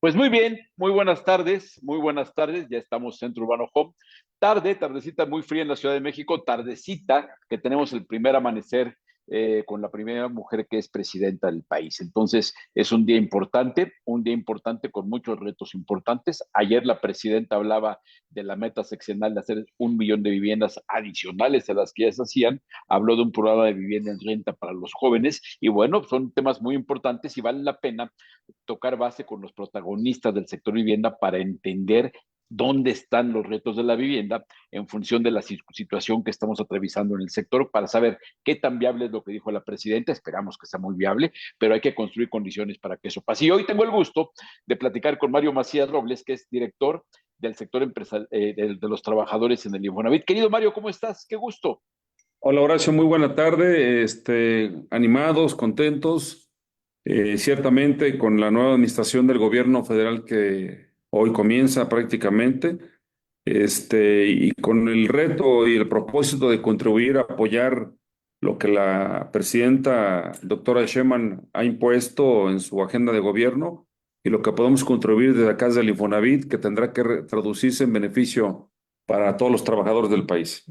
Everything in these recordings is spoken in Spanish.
Pues muy bien, muy buenas tardes, ya estamos Centro Urbano Home. Tardecita muy fría en la Ciudad de México, tardecita que tenemos el primer amanecer con la primera mujer que es presidenta del país. Entonces es un día importante con muchos retos importantes. Ayer la presidenta hablaba de la meta seccional de hacer 1 millón de viviendas adicionales a las que ya se hacían. Habló de un programa de vivienda en renta para los jóvenes y bueno, son temas muy importantes y vale la pena tocar base con los protagonistas del sector vivienda para entender dónde están los retos de la vivienda en función de la situación que estamos atravesando en el sector para saber qué tan viable es lo que dijo la presidenta. Esperamos que sea muy viable, pero hay que construir condiciones para que eso pase. Y hoy tengo el gusto de platicar con Mario Macías Robles, que es director del sector empresarial de los trabajadores en el Infonavit. Querido Mario, ¿cómo estás? Qué gusto. Hola Horacio, muy buena tarde. Animados, contentos, ciertamente con la nueva administración del gobierno federal que hoy comienza prácticamente, y con el reto y el propósito de contribuir a apoyar lo que la presidenta doctora Sheinbaum ha impuesto en su agenda de gobierno y lo que podemos contribuir desde acá desde el Infonavit, que tendrá que traducirse en beneficio para todos los trabajadores del país.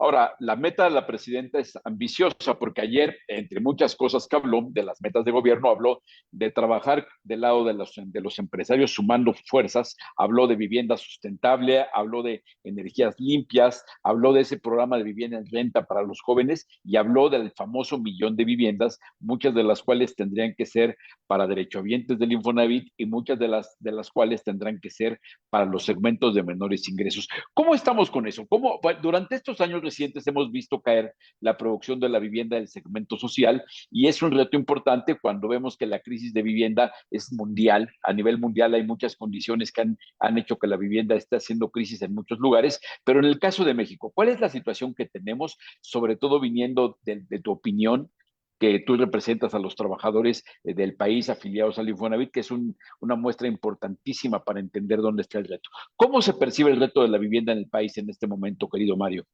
Ahora, la meta de la presidenta es ambiciosa porque ayer, entre muchas cosas que habló de las metas de gobierno, habló de trabajar del lado de los empresarios sumando fuerzas, habló de vivienda sustentable, habló de energías limpias, habló de ese programa de vivienda en renta para los jóvenes y habló del famoso 1 millón de viviendas, muchas de las cuales tendrían que ser para derechohabientes del Infonavit y muchas de las cuales tendrán que ser para los segmentos de menores ingresos. ¿Cómo estamos con eso? Bueno, durante estos años recientes hemos visto caer la producción de la vivienda del segmento social y es un reto importante cuando vemos que la crisis de vivienda es mundial. A nivel mundial hay muchas condiciones que han hecho que la vivienda esté haciendo crisis en muchos lugares, pero en el caso de México, ¿cuál es la situación que tenemos, sobre todo viniendo de tu opinión? Que tú representas a los trabajadores del país afiliados al Infonavit, que es una muestra importantísima para entender dónde está el reto. ¿Cómo se percibe el reto de la vivienda en el país en este momento, querido Mario?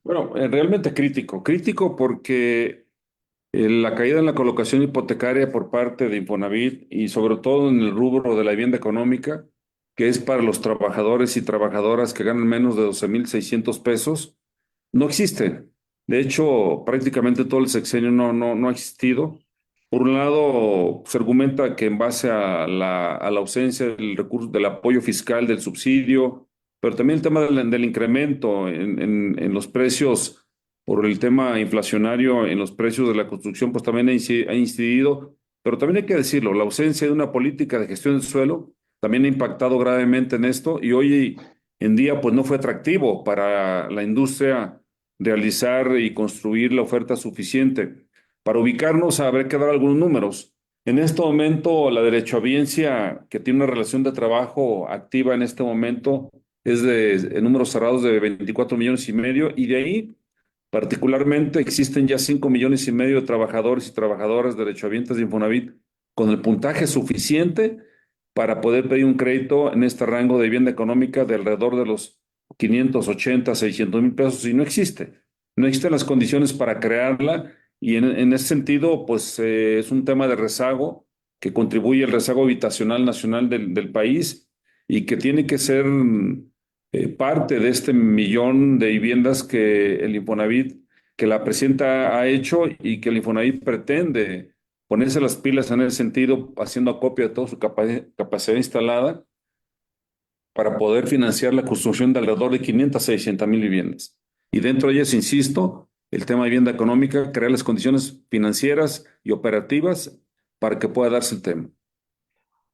Bueno, realmente crítico porque la caída en la colocación hipotecaria por parte de Infonavit y sobre todo en el rubro de la vivienda económica, que es para los trabajadores y trabajadoras que ganan menos de 12,600 pesos, no existe. De hecho, prácticamente todo el sexenio no ha existido. Por un lado, se argumenta que en base a la ausencia del recurso, del apoyo fiscal, del subsidio, pero también el tema del incremento en los precios por el tema inflacionario en los precios de la construcción, pues también ha incidido. Pero también hay que decirlo, la ausencia de una política de gestión del suelo también ha impactado gravemente en esto y hoy en día pues no fue atractivo para la industria realizar y construir la oferta suficiente. Para ubicarnos, habrá que dar algunos números. En este momento, la derechohabiencia que tiene una relación de trabajo activa en este momento es en números cerrados de 24,5 millones y de ahí, particularmente, existen ya 5,5 millones de trabajadores y trabajadoras derechohabientes de Infonavit con el puntaje suficiente para poder pedir un crédito en este rango de vivienda económica de alrededor de los 580, 600,000 pesos y no existe. No existen las condiciones para crearla y en ese sentido, pues es un tema de rezago que contribuye al rezago habitacional nacional del país y que tiene que ser parte de este 1 millón de viviendas que el Infonavit, que la presidenta ha hecho y que el Infonavit pretende ponerse las pilas en ese sentido, haciendo acopio de toda su capacidad instalada para poder financiar la construcción de alrededor de 500 a 600 mil viviendas. Y dentro de ellas, insisto, el tema de vivienda económica, crear las condiciones financieras y operativas para que pueda darse el tema.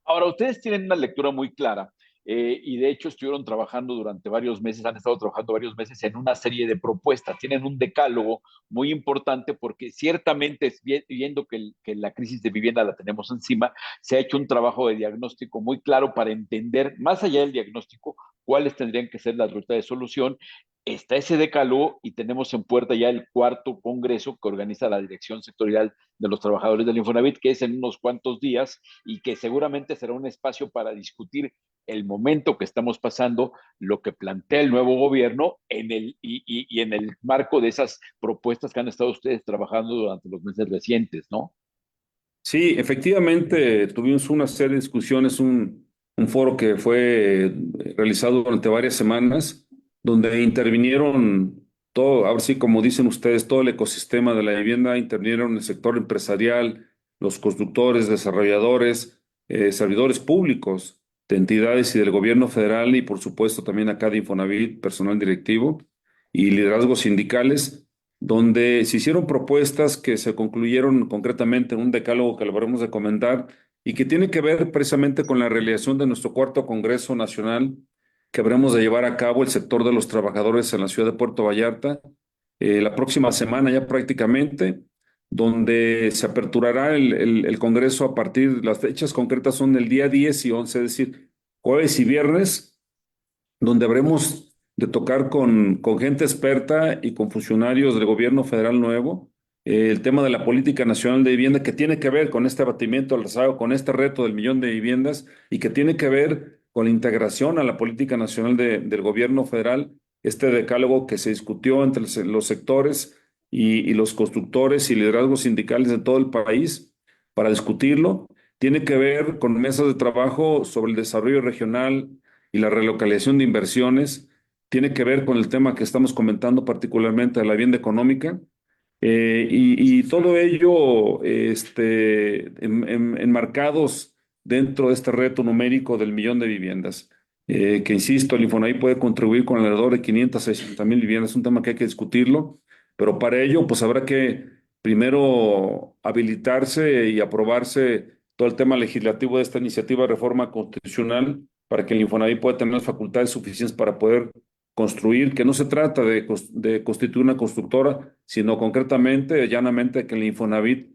Ahora, ustedes tienen una lectura muy clara y de hecho estuvieron trabajando durante varios meses, han estado trabajando varios meses en una serie de propuestas. Tienen un decálogo muy importante porque ciertamente viendo que la crisis de vivienda la tenemos encima, se ha hecho un trabajo de diagnóstico muy claro para entender, más allá del diagnóstico, cuáles tendrían que ser las rutas de solución. Está ese decálogo y tenemos en puerta ya el cuarto congreso que organiza la Dirección Sectorial de los Trabajadores del Infonavit, que es en unos cuantos días y que seguramente será un espacio para discutir el momento que estamos pasando, lo que plantea el nuevo gobierno y en el marco de esas propuestas que han estado ustedes trabajando durante los meses recientes, ¿no? Sí, efectivamente, tuvimos una serie de discusiones, un foro que fue realizado durante varias semanas, donde intervinieron todo, ahora sí, como dicen ustedes, todo el ecosistema de la vivienda, intervinieron el sector empresarial, los constructores, desarrolladores, servidores públicos de entidades y del gobierno federal y por supuesto también acá de Infonavit, personal directivo y liderazgos sindicales donde se hicieron propuestas que se concluyeron concretamente en un decálogo que lo de comentar y que tiene que ver precisamente con la realización de nuestro cuarto Congreso Nacional que habremos de llevar a cabo el sector de los trabajadores en la ciudad de Puerto Vallarta la próxima semana ya prácticamente, donde se aperturará el Congreso a partir, las fechas concretas son el día 10 y 11, es decir, jueves y viernes donde habremos de tocar con gente experta y con funcionarios del gobierno federal nuevo, el tema de la política nacional de vivienda que tiene que ver con este abatimiento al rezago, con este reto del millón de viviendas y que tiene que ver con la integración a la política nacional del gobierno federal, este decálogo que se discutió entre los sectores y los constructores y liderazgos sindicales de todo el país para discutirlo. Tiene que ver con mesas de trabajo sobre el desarrollo regional y la relocalización de inversiones tiene que ver con el tema que estamos comentando, particularmente de la vivienda económica, y todo ello enmarcados dentro de este reto numérico del millón de viviendas, que insisto, el Infonavit puede contribuir con alrededor de 500 a 600 mil viviendas, es un tema que hay que discutirlo, pero para ello pues habrá que primero habilitarse y aprobarse todo el tema legislativo de esta iniciativa de reforma constitucional para que el Infonavit pueda tener las facultades suficientes para poder construir, que no se trata de constituir una constructora, sino concretamente, llanamente, que el Infonavit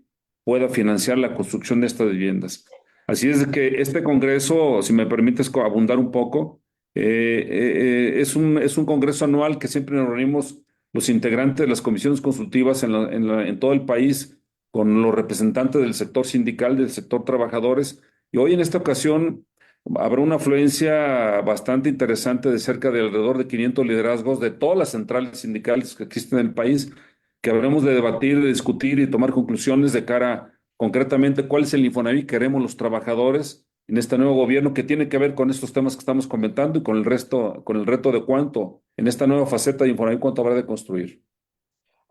pueda financiar la construcción de estas viviendas. Así es que este Congreso, si me permites abundar un poco, es un Congreso anual que siempre nos reunimos los integrantes de las comisiones consultivas en todo el país con los representantes del sector sindical, del sector trabajadores. Y hoy en esta ocasión habrá una afluencia bastante interesante de cerca de alrededor de 500 liderazgos de todas las centrales sindicales que existen en el país, que habremos de debatir, de discutir y tomar conclusiones de cara concretamente cuál es el Infonavit que queremos los trabajadores en este nuevo gobierno que tiene que ver con estos temas que estamos comentando y con el resto, con el reto de cuánto en esta nueva faceta de Infonavit, cuánto habrá de construir.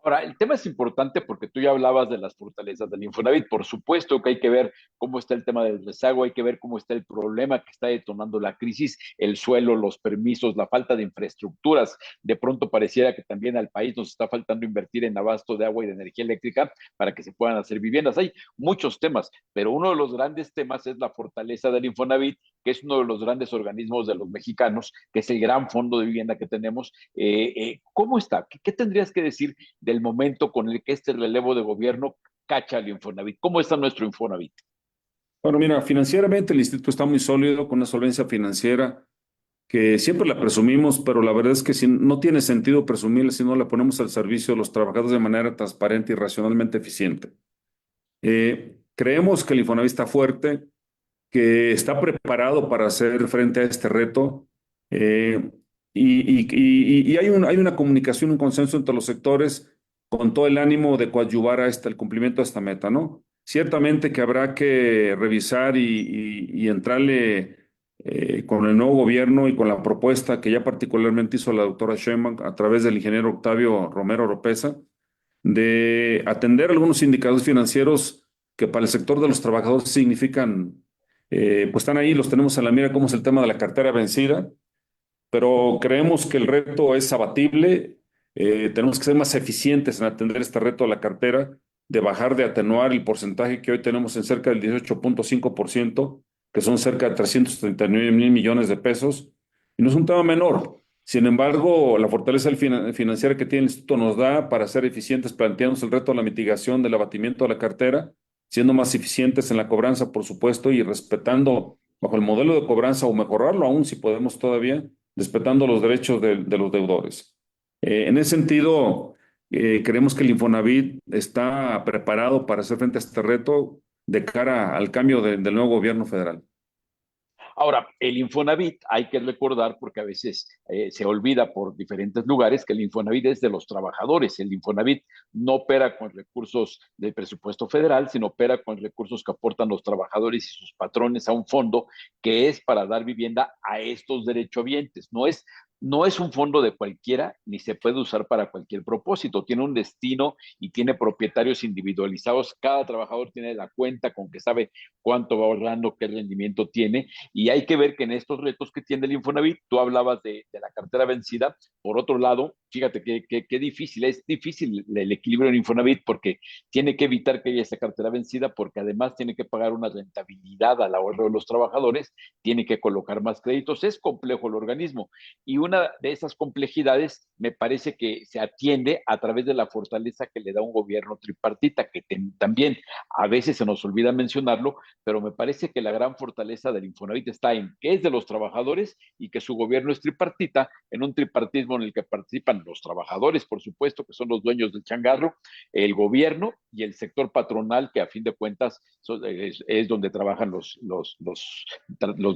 Ahora, el tema es importante porque tú ya hablabas de las fortalezas del Infonavit. Por supuesto que hay que ver cómo está el tema del rezago, hay que ver cómo está el problema que está detonando la crisis, el suelo, los permisos, la falta de infraestructuras. De pronto pareciera que también al país nos está faltando invertir en abasto de agua y de energía eléctrica para que se puedan hacer viviendas. Hay muchos temas, pero uno de los grandes temas es la fortaleza del Infonavit, que es uno de los grandes organismos de los mexicanos, que es el gran fondo de vivienda que tenemos. ¿Cómo está? ¿Qué tendrías que decir del momento con el que este relevo de gobierno cacha al Infonavit? ¿Cómo está nuestro Infonavit? Bueno, mira, financieramente el instituto está muy sólido, con una solvencia financiera que siempre la presumimos, pero la verdad es que no tiene sentido presumirla si no la ponemos al servicio de los trabajadores de manera transparente y racionalmente eficiente. Creemos que el Infonavit está fuerte, que está preparado para hacer frente a este reto eh, y hay una comunicación, un consenso entre los sectores con todo el ánimo de coadyuvar a el cumplimiento de esta meta, ¿no? Ciertamente que habrá que revisar y entrarle con el nuevo gobierno y con la propuesta que ya particularmente hizo la doctora Sheinbaum a través del ingeniero Octavio Romero Oropesa, de atender algunos indicadores financieros que para el sector de los trabajadores significan, pues están ahí, los tenemos en la mira, como es el tema de la cartera vencida, pero creemos que el reto es abatible, tenemos que ser más eficientes en atender este reto de la cartera, de bajar, de atenuar el porcentaje que hoy tenemos en cerca del 18.5%, que son cerca de 339 mil millones de pesos, y no es un tema menor. Sin embargo, la fortaleza financiera que tiene el instituto nos da para ser eficientes, plantearnos el reto de la mitigación del abatimiento de la cartera, siendo más eficientes en la cobranza, por supuesto, y respetando bajo el modelo de cobranza o mejorarlo aún si podemos todavía respetando los derechos de los deudores. En ese sentido, creemos que el Infonavit está preparado para hacer frente a este reto de cara al cambio del nuevo gobierno federal. Ahora, el Infonavit, hay que recordar, porque a veces se olvida por diferentes lugares, que el Infonavit es de los trabajadores. El Infonavit no opera con recursos del presupuesto federal, sino opera con recursos que aportan los trabajadores y sus patrones a un fondo que es para dar vivienda a estos derechohabientes. No es un fondo de cualquiera, ni se puede usar para cualquier propósito. Tiene un destino y tiene propietarios individualizados. Cada trabajador tiene la cuenta con que sabe cuánto va ahorrando, qué rendimiento tiene. Y hay que ver que en estos retos que tiene el Infonavit, tú hablabas de la cartera vencida. Por otro lado, fíjate qué difícil, es difícil el equilibrio en Infonavit porque tiene que evitar que haya esa cartera vencida, porque además tiene que pagar una rentabilidad al ahorro de los trabajadores, tiene que colocar más créditos. Es complejo el organismo, y una de esas complejidades me parece que se atiende a través de la fortaleza que le da un gobierno tripartita, que también a veces se nos olvida mencionarlo, pero me parece que la gran fortaleza del Infonavit está en que es de los trabajadores y que su gobierno es tripartita, en un tripartismo en el que participan los trabajadores, por supuesto, que son los dueños del changarro, el gobierno y el sector patronal, que a fin de cuentas es donde trabajan los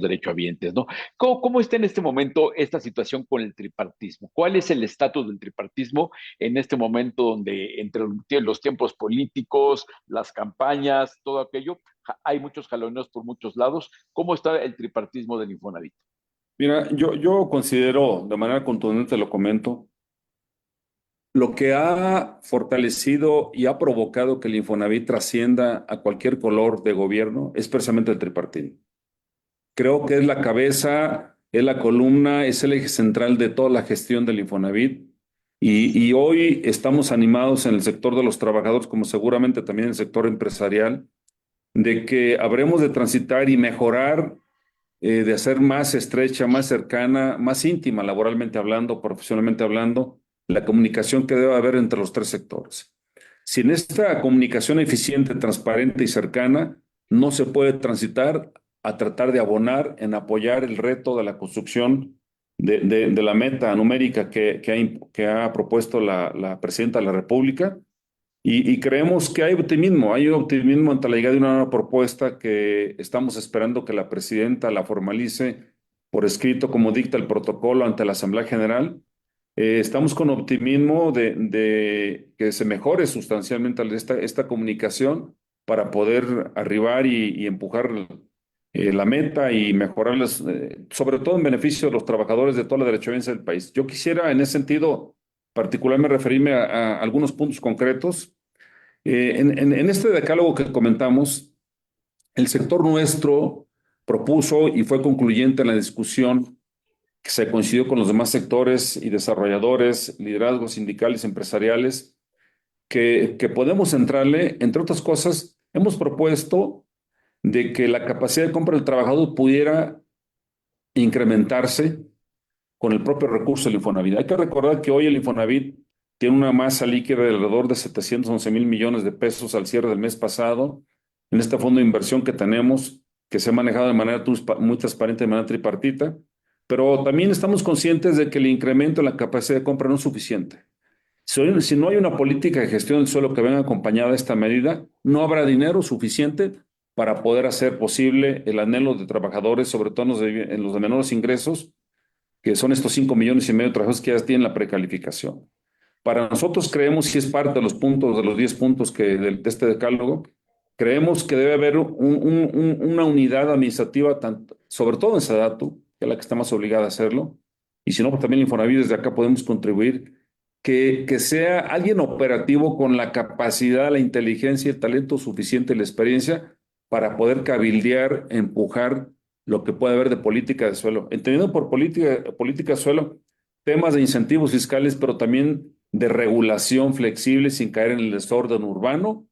derechohabientes, ¿no? ¿Cómo está en este momento esta situación con el tripartismo? ¿Cuál es el estatus del tripartismo en este momento donde entre los tiempos políticos, las campañas, todo aquello, hay muchos jaloneos por muchos lados? ¿Cómo está el tripartismo del Infonavit? Mira, yo considero, de manera contundente lo comento, lo que ha fortalecido y ha provocado que el Infonavit trascienda a cualquier color de gobierno es precisamente el tripartismo. Creo que es la cabeza, es la columna, es el eje central de toda la gestión del Infonavit. Y hoy estamos animados en el sector de los trabajadores, como seguramente también en el sector empresarial, de que habremos de transitar y mejorar, de hacer más estrecha, más cercana, más íntima, laboralmente hablando, profesionalmente hablando, la comunicación que debe haber entre los tres sectores. Sin esta comunicación eficiente, transparente y cercana, no se puede transitar a tratar de abonar en apoyar el reto de la construcción de la meta numérica que ha propuesto la presidenta de la República. Y creemos que hay optimismo ante la llegada de una nueva propuesta que estamos esperando que la presidenta la formalice por escrito como dicta el protocolo ante la Asamblea General. Estamos con optimismo de que se mejore sustancialmente esta comunicación para poder arribar y empujar la meta y mejorarlas, sobre todo en beneficio de los trabajadores de toda la derechohabiencia del país. Yo quisiera en ese sentido particularmente referirme a algunos puntos concretos. En este decálogo que comentamos, el sector nuestro propuso y fue concluyente en la discusión que se coincidió con los demás sectores y desarrolladores, liderazgos sindicales, empresariales, que podemos entrarle, entre otras cosas, hemos propuesto de que la capacidad de compra del trabajador pudiera incrementarse con el propio recurso del Infonavit. Hay que recordar que hoy el Infonavit tiene una masa líquida de alrededor de 711 mil millones de pesos al cierre del mes pasado, en este fondo de inversión que tenemos, que se ha manejado de manera muy transparente, de manera tripartita, pero también estamos conscientes de que el incremento en la capacidad de compra no es suficiente. Si no hay una política de gestión del suelo que venga acompañada de esta medida, no habrá dinero suficiente para poder hacer posible el anhelo de trabajadores, sobre todo en los de menores ingresos, que son estos 5,5 millones de trabajadores que ya tienen la precalificación. Para nosotros creemos, si es parte de los puntos, de los 10 puntos de este decálogo, creemos que debe haber una unidad administrativa, sobre todo en Sadatu, que es la que está más obligada a hacerlo, y si no, pues también en Infonavit desde acá podemos contribuir, que sea alguien operativo con la capacidad, la inteligencia, el talento suficiente y la experiencia para poder cabildear, empujar lo que puede haber de política de suelo. Entendiendo por política de suelo temas de incentivos fiscales, pero también de regulación flexible sin caer en el desorden urbano,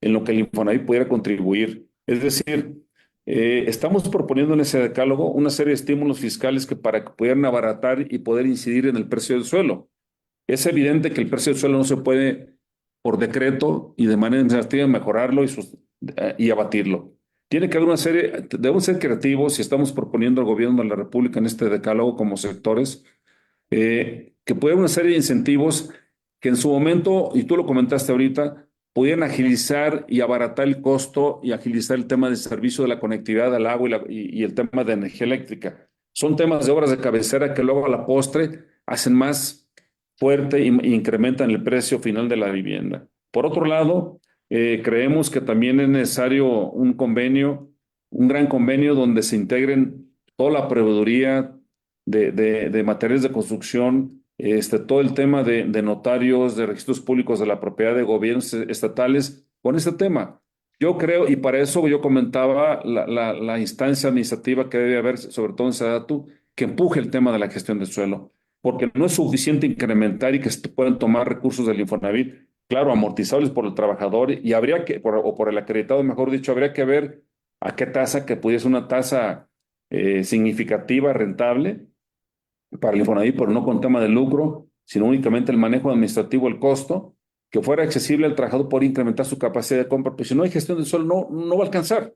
en lo que el Infonavit pudiera contribuir. Es decir, estamos proponiendo en ese decálogo una serie de estímulos fiscales para que pudieran abaratar y poder incidir en el precio del suelo. Es evidente que el precio del suelo no se puede, por decreto y de manera administrativa, mejorarlo y abatirlo. Tiene que haber una serie, debemos ser creativos y estamos proponiendo al gobierno de la República en este decálogo como sectores, que pueda haber una serie de incentivos que en su momento, y tú lo comentaste ahorita, pudieran agilizar y abaratar el costo y agilizar el tema del servicio de la conectividad al agua y el tema de energía eléctrica. Son temas de obras de cabecera que luego a la postre hacen más fuerte y incrementan el precio final de la vivienda. Por otro lado, creemos que también es necesario un convenio, un gran convenio donde se integren toda la proveeduría de materiales de construcción, todo el tema de notarios, de registros públicos de la propiedad de gobiernos estatales con este tema. Yo creo, y para eso yo comentaba la instancia administrativa que debe haber, sobre todo en Sedatu, que empuje el tema de la gestión del suelo, porque no es suficiente incrementar y que se puedan tomar recursos del Infonavit, claro, amortizables por el trabajador, y habría que, o por el acreditado, mejor dicho, habría que ver a qué tasa, que pudiese una tasa significativa, rentable para el Infonavit, pero no con tema de lucro, sino únicamente el manejo administrativo, el costo, que fuera accesible al trabajador por incrementar su capacidad de compra, porque si no hay gestión del suelo, no va a alcanzar.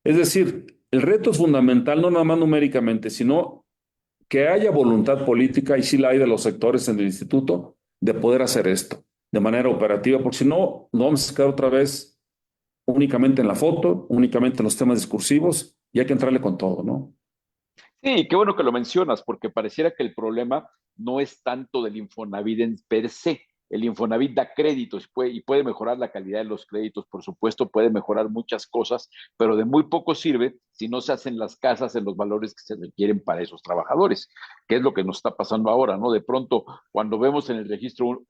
Es decir, el reto es fundamental, no nada más numéricamente, sino que haya voluntad política, y sí la hay de los sectores en el instituto, de poder hacer esto de manera operativa, porque si no, nos vamos a quedar otra vez únicamente en la foto, únicamente en los temas discursivos, y hay que entrarle con todo, ¿no? Sí, qué bueno que lo mencionas, porque pareciera que el problema no es tanto del Infonavit en per se. El Infonavit da créditos y puede mejorar la calidad de los créditos, por supuesto, puede mejorar muchas cosas, pero de muy poco sirve si no se hacen las casas en los valores que se requieren para esos trabajadores, que es lo que nos está pasando ahora, ¿no? De pronto, cuando vemos en el registro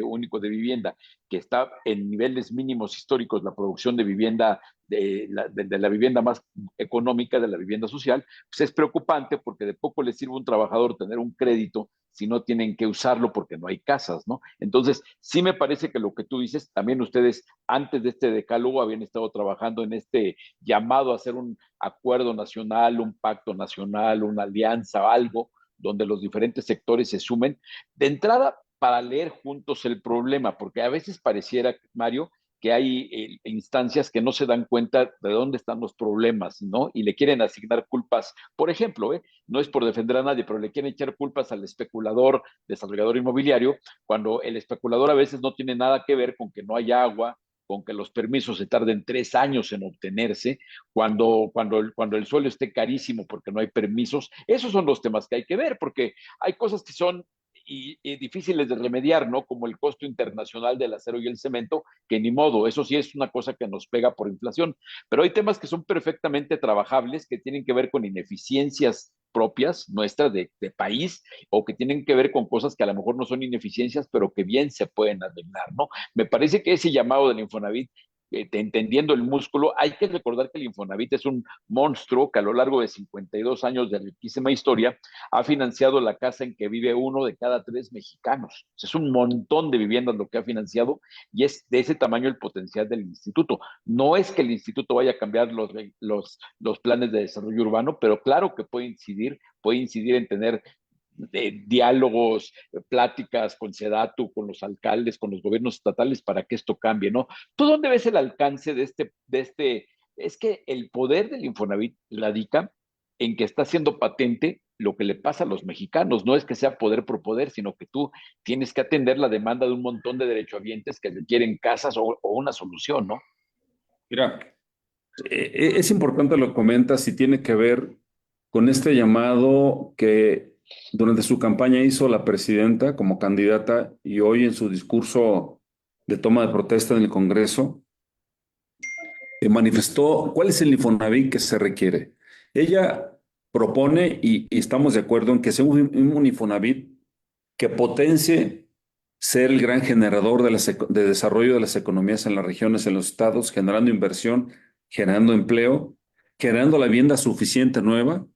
único de vivienda que está en niveles mínimos históricos la producción de vivienda, de la vivienda más económica, de la vivienda social, pues es preocupante porque de poco le sirve a un trabajador tener un crédito si no tienen que usarlo porque no hay casas, ¿no? Entonces, sí me parece que lo que tú dices, también ustedes antes de este decálogo habían estado trabajando en este llamado a hacer un acuerdo nacional, un pacto nacional, una alianza, algo donde los diferentes sectores se sumen. De entrada, para leer juntos el problema, porque a veces pareciera, Mario, que hay instancias que no se dan cuenta de dónde están los problemas, ¿no? Y le quieren asignar culpas. Por ejemplo, no es por defender a nadie, pero le quieren echar culpas al especulador, desarrollador inmobiliario, cuando el especulador a veces no tiene nada que ver con que no haya agua, con que los permisos se tarden 3 años en obtenerse, cuando el suelo esté carísimo porque no hay permisos. Esos son los temas que hay que ver, porque hay cosas que son y difíciles de remediar, ¿no? Como el costo internacional del acero y el cemento, que ni modo, eso sí es una cosa que nos pega por inflación. Pero hay temas que son perfectamente trabajables, que tienen que ver con ineficiencias propias nuestras de país o que tienen que ver con cosas que a lo mejor no son ineficiencias, pero que bien se pueden arreglar, ¿no? Me parece que ese llamado del Infonavit, entendiendo el músculo, hay que recordar que el Infonavit es un monstruo que a lo largo de 52 años de riquísima historia ha financiado la casa en que vive 1 de cada 3 mexicanos. O sea, es un montón de viviendas lo que ha financiado y es de ese tamaño el potencial del instituto. No es que el instituto vaya a cambiar los planes de desarrollo urbano, pero claro que puede incidir en tener diálogos, pláticas con Sedatu, con los alcaldes, con los gobiernos estatales para que esto cambie, ¿no? ¿Tú dónde ves el alcance de este? Es que el poder del Infonavit radica en que está haciendo patente lo que le pasa a los mexicanos. No es que sea poder por poder, sino que tú tienes que atender la demanda de un montón de derechohabientes que requieren casas o una solución, ¿no? Mira, es importante lo que comentas y tiene que ver con este llamado que durante su campaña hizo la presidenta como candidata y hoy en su discurso de toma de protesta en el Congreso, manifestó cuál es el Infonavit que se requiere. Ella propone, y estamos de acuerdo en que sea un Infonavit que potencie ser el gran generador de desarrollo de las economías en las regiones, en los estados, generando inversión, generando empleo, generando la vivienda suficiente nueva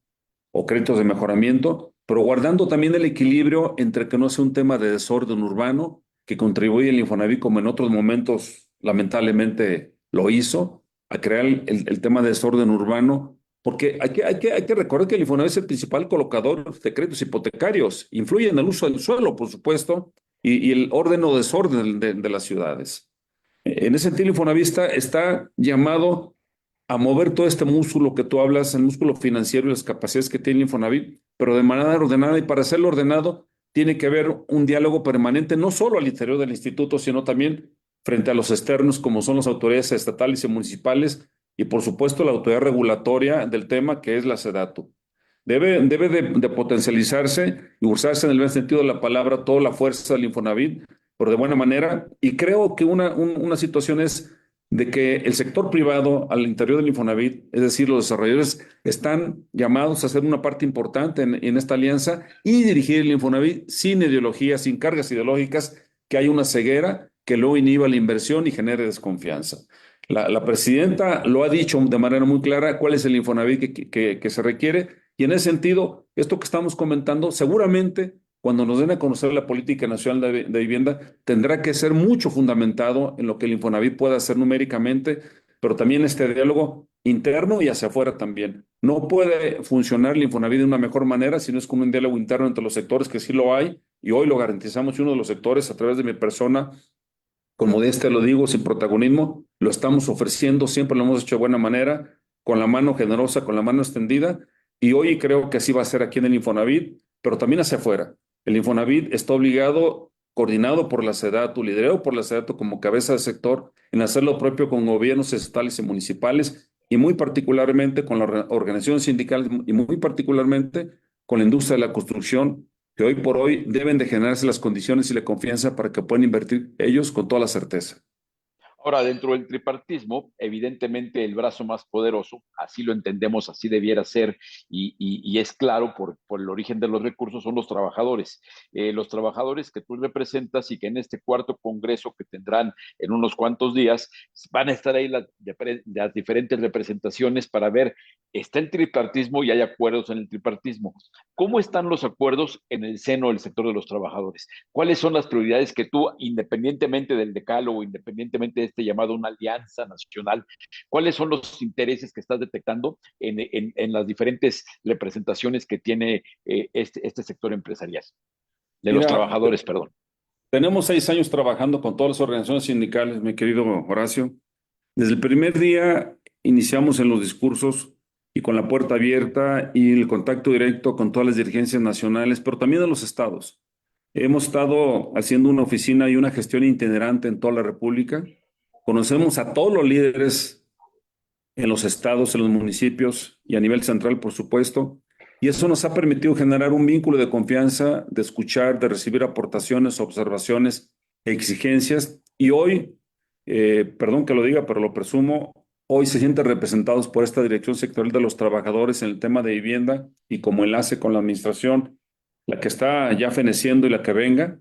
o créditos de mejoramiento, pero guardando también el equilibrio entre que no sea un tema de desorden urbano que contribuye el Infonavit como en otros momentos lamentablemente lo hizo, a crear el tema de desorden urbano, porque hay que recordar que el Infonavit es el principal colocador de créditos hipotecarios, influye en el uso del suelo, por supuesto, y el orden o desorden de las ciudades. En ese sentido, el Infonavit está llamado a mover todo este músculo que tú hablas, el músculo financiero y las capacidades que tiene el Infonavit, pero de manera ordenada, y para hacerlo ordenado tiene que haber un diálogo permanente, no solo al interior del instituto, sino también frente a los externos como son las autoridades estatales y municipales y por supuesto la autoridad regulatoria del tema que es la SEDATU. Debe de potencializarse y usarse en el buen sentido de la palabra toda la fuerza del Infonavit, pero de buena manera. Y creo que una situación es de que el sector privado al interior del Infonavit, es decir, los desarrolladores, están llamados a ser una parte importante en esta alianza y dirigir el Infonavit sin ideología, sin cargas ideológicas, que hay una ceguera que luego inhiba la inversión y genere desconfianza. La presidenta lo ha dicho de manera muy clara cuál es el Infonavit que se requiere y en ese sentido, esto que estamos comentando, seguramente cuando nos den a conocer la política nacional de vivienda, tendrá que ser mucho fundamentado en lo que el Infonavit pueda hacer numéricamente, pero también este diálogo interno y hacia afuera también. No puede funcionar el Infonavit de una mejor manera si no es con un diálogo interno entre los sectores, que sí lo hay, y hoy lo garantizamos y uno de los sectores a través de mi persona con modestia lo digo, sin protagonismo, lo estamos ofreciendo, siempre lo hemos hecho de buena manera, con la mano generosa, con la mano extendida, y hoy creo que así va a ser aquí en el Infonavit, pero también hacia afuera. El Infonavit está obligado, coordinado por la SEDATU, liderado por la SEDATU como cabeza de sector, en hacer lo propio con gobiernos estatales y municipales, y muy particularmente con las organizaciones sindicales, y muy particularmente con la industria de la construcción, que hoy por hoy deben de generarse las condiciones y la confianza para que puedan invertir ellos con toda la certeza. Ahora, dentro del tripartismo, evidentemente el brazo más poderoso, así lo entendemos, así debiera ser, y es claro por el origen de los recursos, son los trabajadores. Los trabajadores que tú representas y que en este cuarto congreso que tendrán en unos cuantos días, van a estar ahí las diferentes representaciones para ver, está el tripartismo y hay acuerdos en el tripartismo. ¿Cómo están los acuerdos en el seno del sector de los trabajadores? ¿Cuáles son las prioridades que tú, independientemente del decálogo, independientemente de este llamado una alianza nacional, cuáles son los intereses que estás detectando en las diferentes representaciones que tiene este sector empresarial, de los Mira, trabajadores, perdón? tenemos 6 años trabajando con todas las organizaciones sindicales, mi querido Horacio. Desde el primer día iniciamos en los discursos y con la puerta abierta y el contacto directo con todas las dirigencias nacionales, pero también de los estados. Hemos estado haciendo una oficina y una gestión itinerante en toda la República. Conocemos a todos los líderes en los estados, en los municipios y a nivel central, por supuesto. Y eso nos ha permitido generar un vínculo de confianza, de escuchar, de recibir aportaciones, observaciones, exigencias. Y hoy, perdón que lo diga, pero lo presumo, hoy se sienten representados por esta Dirección Sectorial de los Trabajadores en el tema de vivienda y como enlace con la administración, la que está ya feneciendo y la que venga.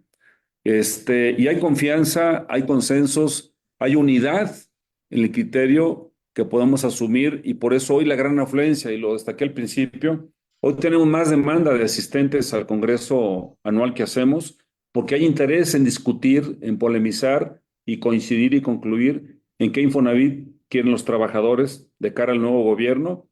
Y hay confianza, hay consensos, hay unidad en el criterio que podemos asumir y por eso hoy la gran afluencia, y lo destaqué al principio, hoy tenemos más demanda de asistentes al Congreso anual que hacemos porque hay interés en discutir, en polemizar y coincidir y concluir en qué Infonavit quieren los trabajadores de cara al nuevo gobierno.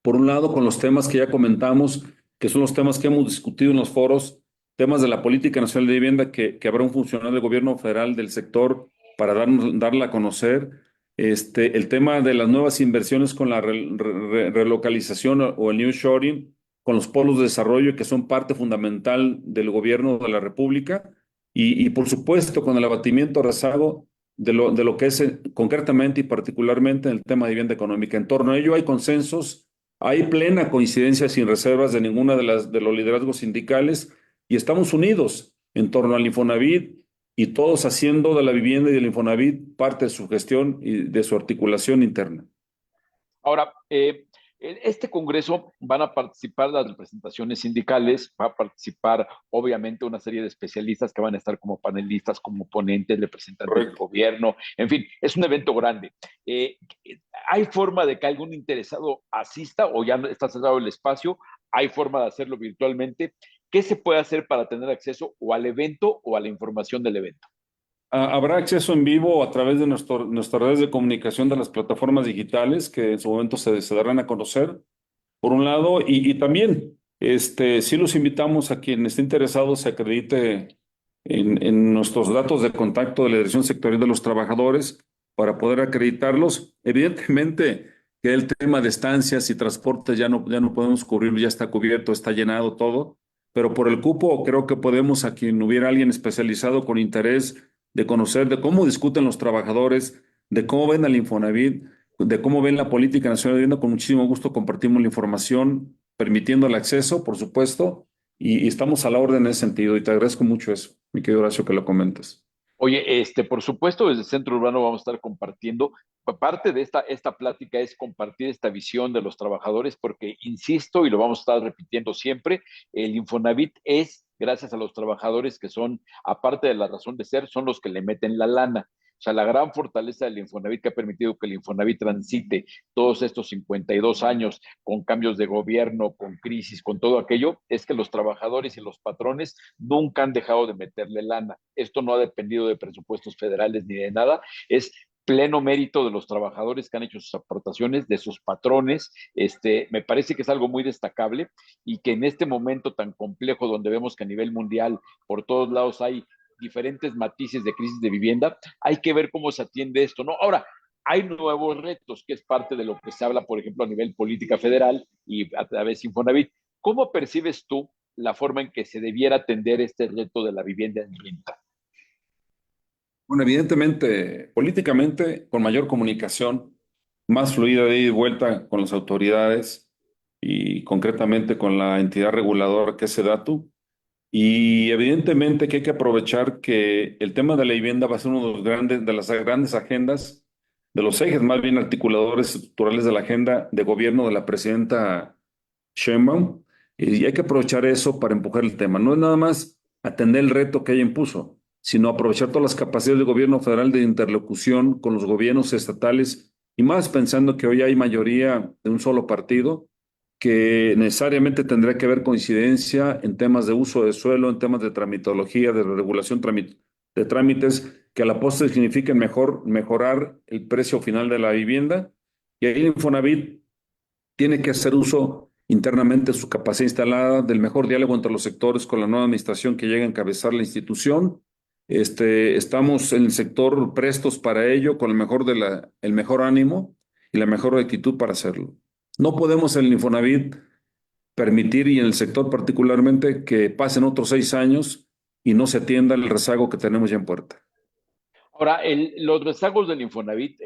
Por un lado, con los temas que ya comentamos, que son los temas que hemos discutido en los foros, temas de la Política Nacional de Vivienda, que habrá un funcionario del gobierno federal del sector para darla a conocer. El tema de las nuevas inversiones con la relocalización o el nearshoring, con los polos de desarrollo que son parte fundamental del gobierno de la República. Y por supuesto, con el abatimiento rezago de lo que es concretamente y particularmente en el tema de vivienda económica. En torno a ello hay consensos, hay plena coincidencia sin reservas de ninguna de los liderazgos sindicales y estamos unidos en torno al Infonavit y todos haciendo de la vivienda y del Infonavit parte de su gestión y de su articulación interna. Ahora, en este Congreso van a participar las representaciones sindicales, va a participar obviamente una serie de especialistas que van a estar como panelistas, como ponentes, representantes del Correcto. gobierno, en fin, es un evento grande. ¿Hay forma de que algún interesado asista o ya está cerrado el espacio? ¿Hay forma de hacerlo virtualmente? ¿Qué se puede hacer para tener acceso o al evento o a la información del evento? Habrá acceso en vivo a través de nuestras redes de comunicación de las plataformas digitales que en su momento se darán a conocer, por un lado, y también sí los invitamos a quien esté interesado se acredite en nuestros datos de contacto de la Dirección Sectorial de los Trabajadores para poder acreditarlos. Evidentemente que el tema de estancias y transportes ya no podemos cubrirlo, ya está cubierto, está llenado todo, pero por el cupo creo que podemos, a quien hubiera alguien especializado con interés de conocer de cómo discuten los trabajadores, de cómo ven al Infonavit, de cómo ven la política nacional de vivienda. Con muchísimo gusto compartimos la información, permitiendo el acceso, por supuesto, y estamos a la orden en ese sentido. Y te agradezco mucho eso, mi querido Horacio, que lo comentes. Oye, por supuesto, desde el Centro Urbano vamos a estar compartiendo. Parte de esta plática es compartir esta visión de los trabajadores, porque, insisto, y lo vamos a estar repitiendo siempre, el Infonavit es gracias a los trabajadores que son, aparte de la razón de ser, son los que le meten la lana. O sea, la gran fortaleza del Infonavit que ha permitido que el Infonavit transite todos estos 52 años con cambios de gobierno, con crisis, con todo aquello, es que los trabajadores y los patrones nunca han dejado de meterle lana. Esto no ha dependido de presupuestos federales ni de nada, es pleno mérito de los trabajadores que han hecho sus aportaciones, de sus patrones. Me parece que es algo muy destacable y que en este momento tan complejo donde vemos que a nivel mundial por todos lados hay diferentes matices de crisis de vivienda, hay que ver cómo se atiende esto, ¿no? Ahora, hay nuevos retos, que es parte de lo que se habla, por ejemplo, a nivel política federal y a través de Infonavit. ¿Cómo percibes tú la forma en que se debiera atender este reto de la vivienda en renta? Bueno, evidentemente, políticamente, con mayor comunicación, más fluida de ida y vuelta con las autoridades y concretamente con la entidad reguladora que es SEDATU. Y evidentemente que hay que aprovechar que el tema de la vivienda va a ser uno de de las grandes agendas, de los ejes más bien articuladores estructurales de la agenda de gobierno de la presidenta Sheinbaum. Y hay que aprovechar eso para empujar el tema. No es nada más atender el reto que ella impuso, sino aprovechar todas las capacidades del gobierno federal de interlocución con los gobiernos estatales, y más pensando que hoy hay mayoría de un solo partido que necesariamente tendría que haber coincidencia en temas de uso de suelo, en temas de tramitología, de regulación de trámites, que a la postre signifiquen mejorar el precio final de la vivienda. Y ahí el Infonavit tiene que hacer uso internamente de su capacidad instalada, del mejor diálogo entre los sectores con la nueva administración que llega a encabezar la institución. Estamos en el sector prestos para ello, con el mejor ánimo y la mejor actitud para hacerlo. No podemos en el Infonavit permitir, y en el sector particularmente, que pasen otros 6 años y no se atienda el rezago que tenemos ya en puerta. Ahora, los rezagos del Infonavit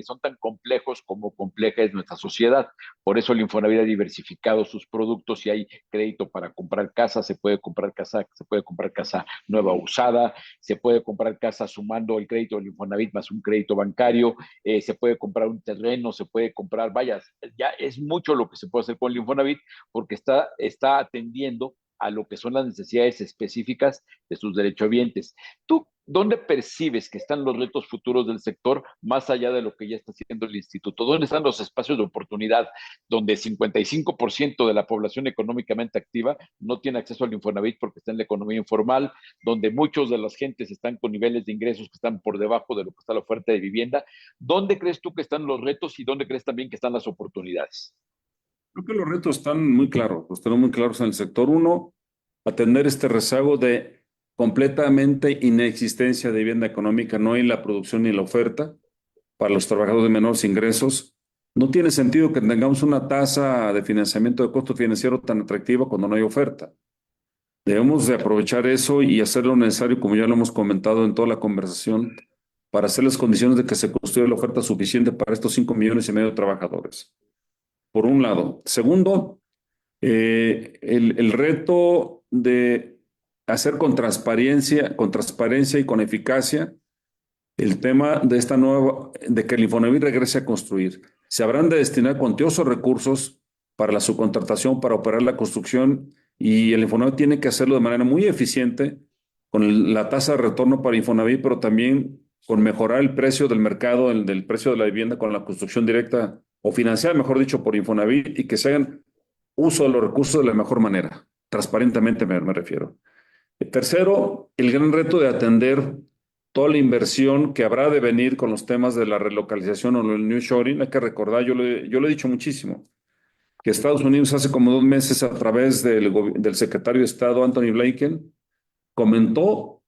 son tan complejos como compleja es nuestra sociedad. Por eso el Infonavit ha diversificado sus productos y hay crédito para comprar casa, se puede comprar casa nueva o usada, se puede comprar casa sumando el crédito del Infonavit más un crédito bancario, se puede comprar un terreno, se puede comprar, vaya, ya es mucho lo que se puede hacer con el Infonavit porque está atendiendo a lo que son las necesidades específicas de sus derechohabientes. ¿Tú dónde percibes que están los retos futuros del sector más allá de lo que ya está haciendo el instituto? ¿Dónde están los espacios de oportunidad donde 55% de la población económicamente activa no tiene acceso al Infonavit porque está en la economía informal, donde muchos de las gentes están con niveles de ingresos que están por debajo de lo que está la oferta de vivienda? ¿Dónde crees tú que están los retos y dónde crees también que están las oportunidades? Creo que los retos están muy claros, los tenemos muy claros en el sector. Uno, atender este rezago de completamente inexistencia de vivienda económica, no hay la producción ni la oferta para los trabajadores de menores ingresos. No tiene sentido que tengamos una tasa de financiamiento de costo financiero tan atractiva cuando no hay oferta. Debemos de aprovechar eso y hacer lo necesario, como ya lo hemos comentado en toda la conversación, para hacer las condiciones de que se construya la oferta suficiente para estos 5,5 millones de trabajadores. Por un lado. Segundo, el reto de hacer con transparencia y con eficacia el tema de de que el Infonavit regrese a construir. Se habrán de destinar cuantiosos recursos para la subcontratación, para operar la construcción, y el Infonavit tiene que hacerlo de manera muy eficiente con la tasa de retorno para Infonavit, pero también con mejorar el precio del mercado, del precio de la vivienda con la construcción directa o financiada, mejor dicho, por Infonavit, y que se hagan uso de los recursos de la mejor manera, transparentemente me refiero. Tercero, el gran reto de atender toda la inversión que habrá de venir con los temas de la relocalización o el nearshoring. Hay que recordar, yo lo he dicho muchísimo, que Estados Unidos hace como 2 meses, a través del secretario de Estado Anthony Blinken, comentó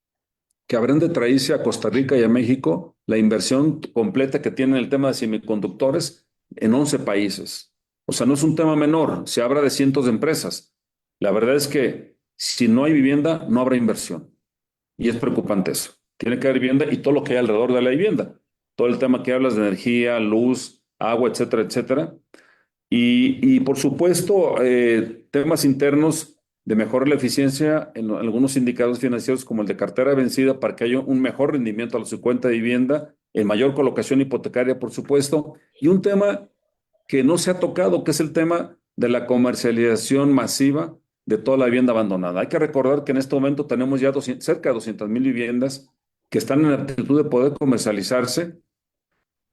que habrán de traerse a Costa Rica y a México la inversión completa que tiene en el tema de semiconductores en 11 países. O sea, no es un tema menor, se habla de cientos de empresas. La verdad es que si no hay vivienda, no habrá inversión. Y es preocupante eso. Tiene que haber vivienda y todo lo que hay alrededor de la vivienda. Todo el tema que hablas de energía, luz, agua, etcétera, etcétera. Y por supuesto, temas internos de mejorar la eficiencia en algunos indicadores financieros como el de cartera vencida para que haya un mejor rendimiento a su cuenta de vivienda, en mayor colocación hipotecaria, por supuesto, y un tema que no se ha tocado, que es el tema de la comercialización masiva de toda la vivienda abandonada. Hay que recordar que en este momento tenemos ya cerca de 200,000 viviendas que están en actitud de poder comercializarse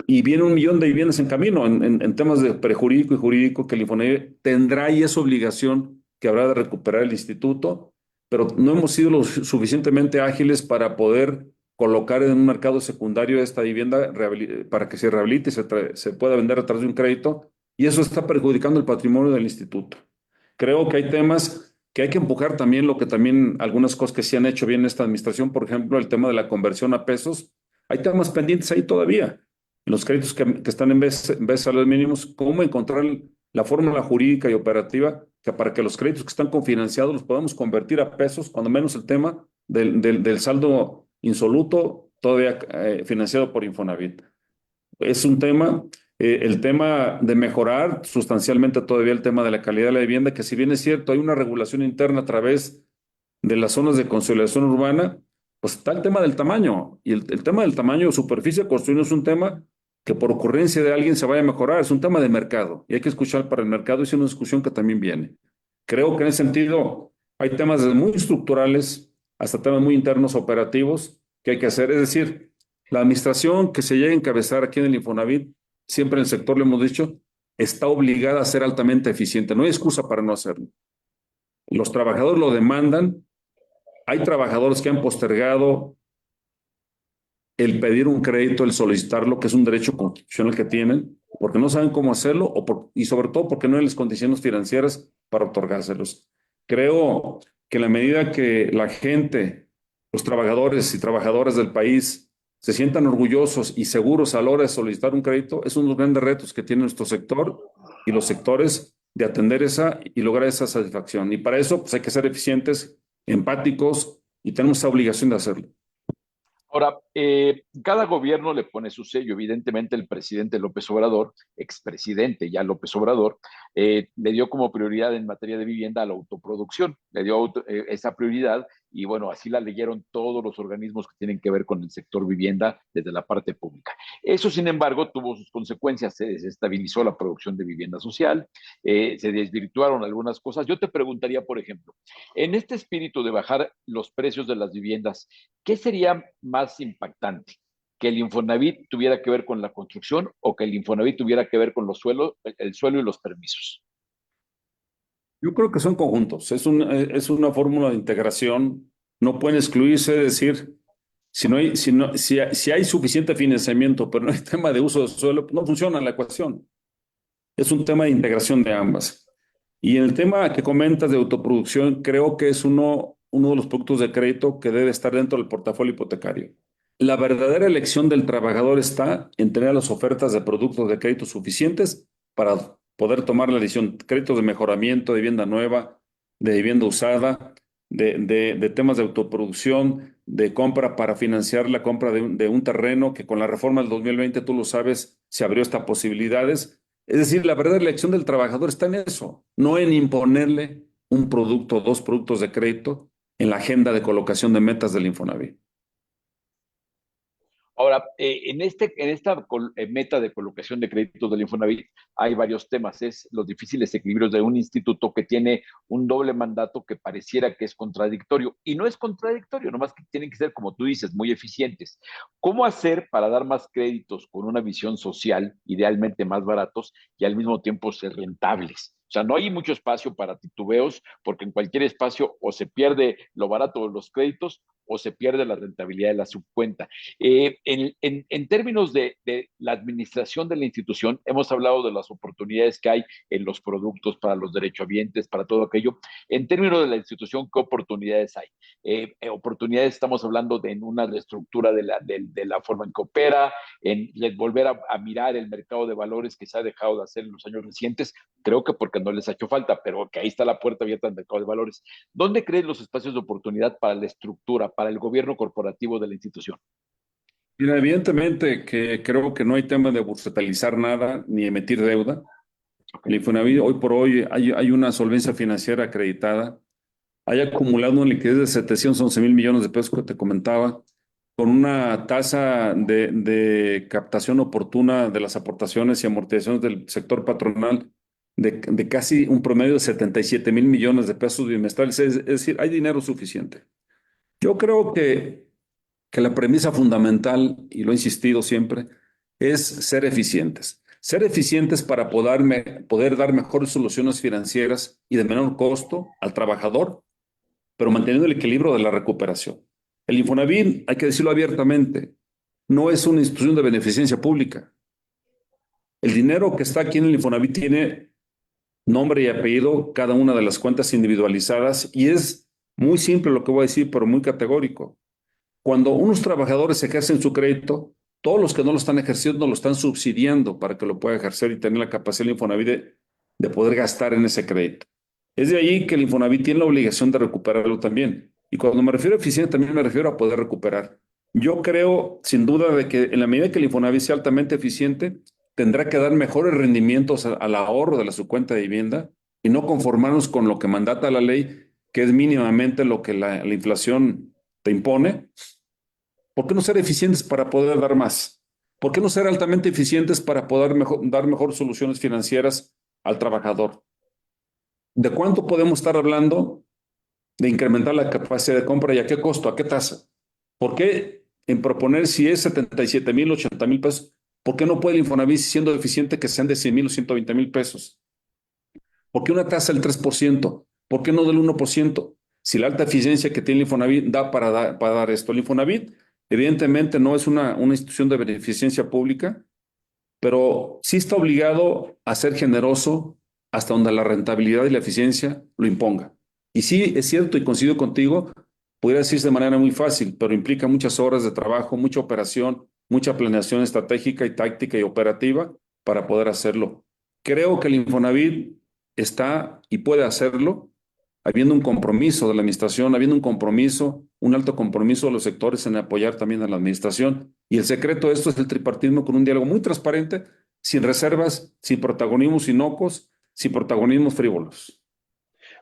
y viene 1 millón de viviendas en camino en temas de prejurídico y jurídico que el Infonavit tendrá y es obligación que habrá de recuperar el instituto, pero no hemos sido lo suficientemente ágiles para poder colocar en un mercado secundario esta vivienda para que se rehabilite y se pueda vender a través de un crédito, y eso está perjudicando el patrimonio del instituto. Creo que hay temas que hay que empujar también, lo que también algunas cosas que se han hecho bien en esta administración, por ejemplo, el tema de la conversión a pesos. Hay temas pendientes ahí todavía. Los créditos que están en vez de salarios mínimos, cómo encontrar la fórmula jurídica y operativa para que los créditos que están cofinanciados los podamos convertir a pesos, cuando menos el tema del saldo insoluto todavía financiado por Infonavit. Es un tema, el tema de mejorar sustancialmente todavía el tema de la calidad de la vivienda, que si bien es cierto, hay una regulación interna a través de las zonas de consolidación urbana, pues está el tema del tamaño. Y el tema del tamaño de superficie construida es un tema que por ocurrencia de alguien se vaya a mejorar, es un tema de mercado. Y hay que escuchar para el mercado, y es una discusión que también viene. Creo que en ese sentido hay temas desde muy estructurales hasta temas muy internos operativos que hay que hacer. Es decir, la administración que se llegue a encabezar aquí en el Infonavit, siempre en el sector lo hemos dicho, está obligada a ser altamente eficiente. No hay excusa para no hacerlo. Los trabajadores lo demandan. Hay trabajadores que han postergado el pedir un crédito, el solicitarlo, que es un derecho constitucional que tienen, porque no saben cómo hacerlo y sobre todo porque no hay las condiciones financieras para otorgárselos. Creo que en la medida que la gente, los trabajadores y trabajadoras del país se sientan orgullosos y seguros a la hora de solicitar un crédito, es uno de los grandes retos que tiene nuestro sector y los sectores de atender esa y lograr esa satisfacción. Y para eso pues, hay que ser eficientes, empáticos y tenemos esa obligación de hacerlo. Ahora, cada gobierno le pone su sello. Evidentemente, el presidente López Obrador, expresidente ya López Obrador, le dio como prioridad en materia de vivienda a la autoproducción. Le dio esa prioridad y bueno, así la leyeron todos los organismos que tienen que ver con el sector vivienda desde la parte pública. Eso, sin embargo, tuvo sus consecuencias. Se desestabilizó la producción de vivienda social, se desvirtuaron algunas cosas. Yo te preguntaría, por ejemplo, en este espíritu de bajar los precios de las viviendas, ¿qué sería más impactante? ¿Que el Infonavit tuviera que ver con la construcción o que el Infonavit tuviera que ver con los suelos, el suelo y los permisos? Yo creo que son conjuntos, es una fórmula de integración, no pueden excluirse, es decir, si no hay, si no, si hay suficiente financiamiento, pero no hay tema de uso de suelo, no funciona la ecuación. Es un tema de integración de ambas. Y en el tema que comentas de autoproducción, creo que es uno de los productos de crédito que debe estar dentro del portafolio hipotecario. La verdadera elección del trabajador está en tener las ofertas de productos de crédito suficientes para poder tomar la decisión, créditos de mejoramiento, de vivienda nueva, de vivienda usada, de temas de autoproducción, de compra para financiar la compra de un terreno que con la reforma del 2020, tú lo sabes, se abrió estas posibilidades. Es decir, la verdadera elección del trabajador está en eso, no en imponerle un producto o dos productos de crédito en la agenda de colocación de metas del Infonavit. Ahora, en esta meta de colocación de créditos del Infonavit hay varios temas. Es los difíciles equilibrios de un instituto que tiene un doble mandato que pareciera que es contradictorio. Y no es contradictorio, nomás que tienen que ser, como tú dices, muy eficientes. ¿Cómo hacer para dar más créditos con una visión social, idealmente más baratos, y al mismo tiempo ser rentables? O sea, no hay mucho espacio para titubeos, porque en cualquier espacio o se pierde lo barato de los créditos o se pierde la rentabilidad de la subcuenta. En términos de la administración de la institución, hemos hablado de las oportunidades que hay en los productos para los derechohabientes, para todo aquello. En términos de la institución, ¿qué oportunidades hay? Oportunidades, estamos hablando de en una reestructura de la forma en que opera, en volver a mirar el mercado de valores que se ha dejado de hacer en los años recientes, creo que porque no les ha hecho falta, pero que ahí está la puerta abierta al mercado de valores. ¿Dónde creen los espacios de oportunidad para la estructura, para el gobierno corporativo de la institución? Mira, evidentemente que creo que no hay tema de bursatalizar nada ni emitir deuda. Ok. El Infonavit hoy por hoy hay una solvencia financiera acreditada. Hay acumulado una liquidez de 711,000 millones de pesos que te comentaba, con una tasa de captación oportuna de las aportaciones y amortizaciones del sector patronal de casi un promedio de 77,000 millones de pesos bimestrales. Es decir, hay dinero suficiente. Yo creo que la premisa fundamental, y lo he insistido siempre, es ser eficientes. Ser eficientes para poder dar mejores soluciones financieras y de menor costo al trabajador, pero manteniendo el equilibrio de la recuperación. El Infonavit, hay que decirlo abiertamente, no es una institución de beneficencia pública. El dinero que está aquí en el Infonavit tiene nombre y apellido, cada una de las cuentas individualizadas, y es muy simple lo que voy a decir, pero muy categórico. Cuando unos trabajadores ejercen su crédito, todos los que no lo están ejerciendo lo están subsidiando para que lo pueda ejercer y tener la capacidad del Infonavit de poder gastar en ese crédito. Es de ahí que el Infonavit tiene la obligación de recuperarlo también. Y cuando me refiero a eficiencia, también me refiero a poder recuperar. Yo creo, sin duda, de que en la medida que el Infonavit sea altamente eficiente, tendrá que dar mejores rendimientos al ahorro de su cuenta de vivienda y no conformarnos con lo que mandata la ley, que es mínimamente lo que la inflación te impone. ¿Por qué no ser eficientes para poder dar más? ¿Por qué no ser altamente eficientes para poder dar mejor soluciones financieras al trabajador? ¿De cuánto podemos estar hablando de incrementar la capacidad de compra y a qué costo, a qué tasa? ¿Por qué en proponer si es 77,000, 80,000 pesos? ¿Por qué no puede el Infonavit, siendo eficiente, que sean de 100,000 o 120,000 pesos? ¿Por qué una tasa del 3%? ¿Por qué no del 1%? Si la alta eficiencia que tiene el Infonavit da para dar esto. El Infonavit, evidentemente, no es una institución de beneficencia pública, pero sí está obligado a ser generoso hasta donde la rentabilidad y la eficiencia lo imponga. Y sí, es cierto, y coincido contigo, pudiera decirse de manera muy fácil, pero implica muchas horas de trabajo, mucha operación, mucha planeación estratégica y táctica y operativa para poder hacerlo. Creo que el Infonavit está y puede hacerlo, habiendo un compromiso de la administración, habiendo un compromiso, un alto compromiso de los sectores en apoyar también a la administración. Y el secreto de esto es el tripartismo con un diálogo muy transparente, sin reservas, sin protagonismos inocuos, sin protagonismos frívolos.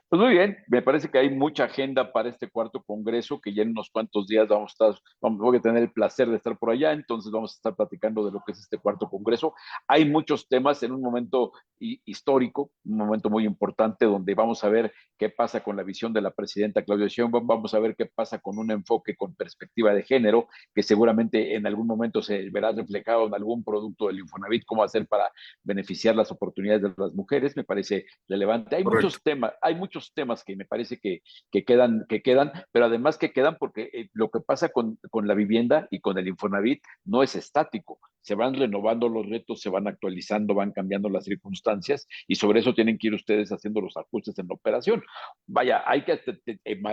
Pues muy bien, me parece que hay mucha agenda para este cuarto congreso, que ya en unos cuantos días voy a tener el placer de estar por allá, entonces vamos a estar platicando de lo que es este cuarto congreso. Hay muchos temas en un momento histórico, un momento muy importante, donde vamos a ver qué pasa con la visión de la presidenta Claudia Sheinbaum, vamos a ver qué pasa con un enfoque con perspectiva de género, que seguramente en algún momento se verá reflejado en algún producto del Infonavit, cómo hacer para beneficiar las oportunidades de las mujeres, me parece relevante. Correcto. Hay muchos temas que me parece que quedan, pero además que quedan porque lo que pasa con la vivienda y con el Infonavit no es estático. Se van renovando los retos, se van actualizando, van cambiando las circunstancias y sobre eso tienen que ir ustedes haciendo los ajustes en la operación. Vaya, hay que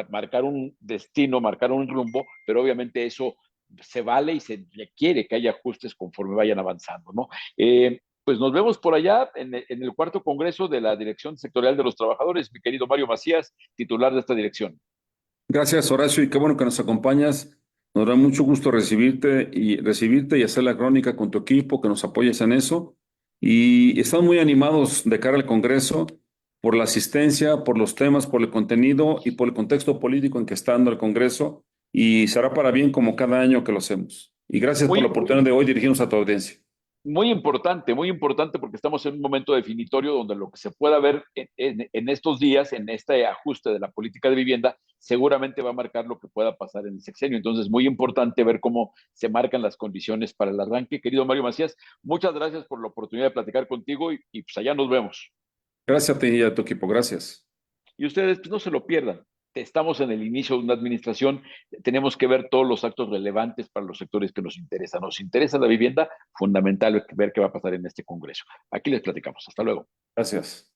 marcar un destino, marcar un rumbo, pero obviamente eso se vale y se requiere que haya ajustes conforme vayan avanzando, ¿no? Pues nos vemos por allá en el cuarto congreso de la Dirección Sectorial de los Trabajadores, mi querido Mario Macías, titular de esta dirección. Gracias, Horacio, y qué bueno que nos acompañas. Nos da mucho gusto recibirte y hacer la crónica con tu equipo, que nos apoyes en eso. Y estamos muy animados de cara al Congreso por la asistencia, por los temas, por el contenido y por el contexto político en que está dando el Congreso. Y será para bien como cada año que lo hacemos. Y gracias por la Muy, oportunidad de hoy dirigirnos a tu audiencia. muy importante porque estamos en un momento definitorio donde lo que se pueda ver en estos días, en este ajuste de la política de vivienda, seguramente va a marcar lo que pueda pasar en el sexenio. Entonces, muy importante ver cómo se marcan las condiciones para el arranque. Querido Mario Macías, muchas gracias por la oportunidad de platicar contigo y pues allá nos vemos. Gracias a ti y a tu equipo. Gracias. Y ustedes pues, no se lo pierdan. Estamos en el inicio de una administración, tenemos que ver todos los actos relevantes para los sectores que nos interesan. Nos interesa la vivienda, fundamental ver qué va a pasar en este Congreso. Aquí les platicamos. Hasta luego. Gracias.